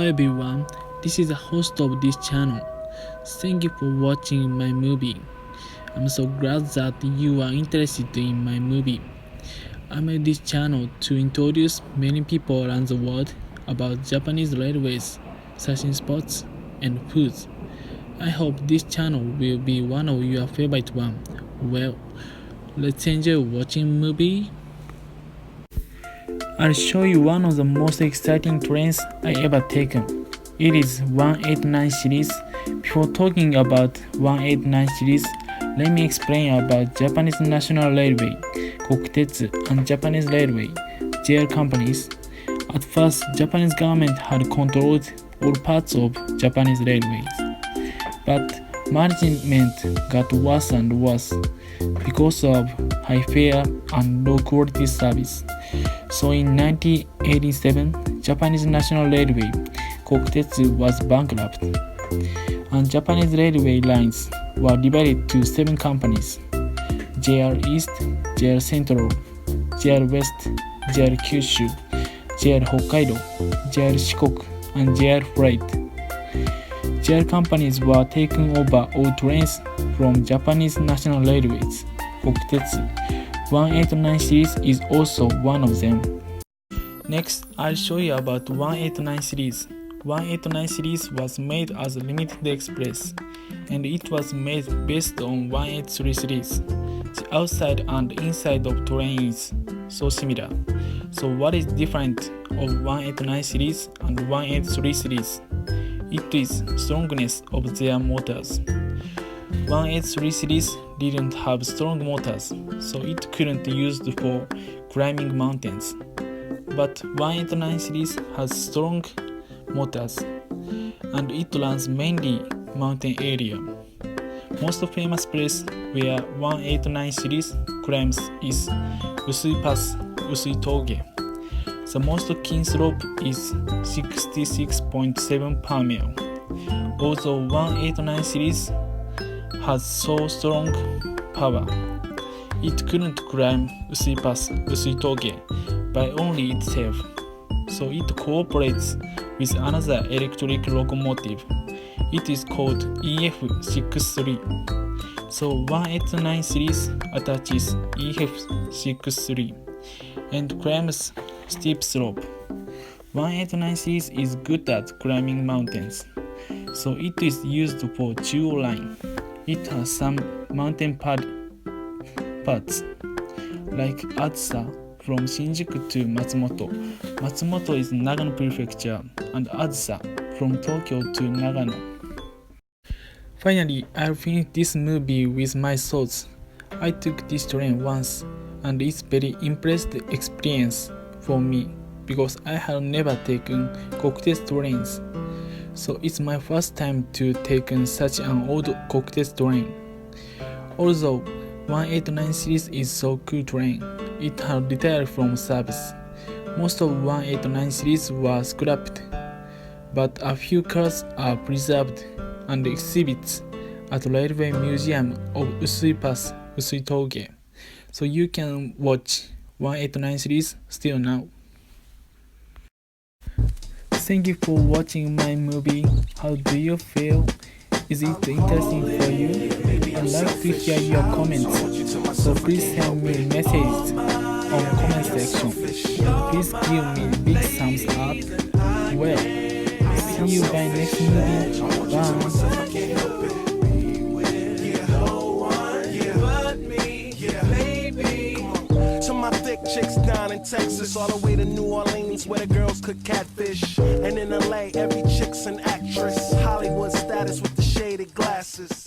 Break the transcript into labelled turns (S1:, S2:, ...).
S1: everyone, this is the host of this channel. Thank you for watching my movie. I'm so glad that you are interested in my movie. I made this channel to introduce many people around the world about Japanese railways, sightseeing spots, and foods. I hope this channel will be one of your favorite one. Well, let's enjoy watching movie. I'll show you one of the most exciting trains I ever taken. It is 189 series. Before talking about 189 series, let me explain about Japanese National Railway, Kokutetsu, and Japanese Railway, JR companies. At first, Japanese government had controlled all parts of Japanese railways. But management got worse and worse because of high fare and low quality service. So in 1987, Japanese National Railway, Kokutetsu, was bankrupt, and Japanese railway lines were divided to 7 companies: JR East, JR Central, JR West, JR Kyushu, JR Hokkaido, JR Shikoku, and JR Freight. JR companies were taking over all trains from Japanese National Railways, Kokutetsu. 189 series is also one of them. Next, I'll show you about 189 series. 189 series was made as a limited express, and it was made based on 183 series. The outside and inside of train is so similar. So what is different of 189 series and 183 series? It is strongness of their motors. 183 series didn't have strong motors, so it couldn't be used for climbing mountains. But 189 series has strong motors, and it runs mainly mountain area. Most famous place where 189 series climbs is Usui Pass, Usui Toge. The most keen slope is 66.7 per mile. Although 189 series has so strong power, it couldn't climb Usui Pass, Usui Toge by only itself, so it cooperates with another electric locomotive. It is called EF63. So 189 series attaches EF63 and climbs steep slope. 189 series is good at climbing mountains, so it is used for Chuo line. It has some mountain parts, like Azusa from Shinjuku to Matsumoto. Matsumoto is Nagano Prefecture, and Azusa from Tokyo to Nagano. Finally, I'll finish this movie with my thoughts. I took this train once, and it's very impressive experience for me because I have never taken Kokutetsu trains. So it's my first time to take such an old Kokutetsu train. Although 189 series is so cool train, it had retired from service. Most of 189 series were scrapped, but a few cars are preserved and exhibits at Railway Museum of Usui Pass, Usui Toge. So you can watch 189 series still now. Thank you for watching my movie. How do you feel? Is it interesting for you? I'd like to hear your comments, so please send me messages on comment section. Please give me big thumbs up. Well, see you by next movie. Bye.
S2: Chicks down in Texas, all the way to New Orleans, where the girls cook catfish. And in LA, every chick's an actress. Hollywood status with the shaded glasses.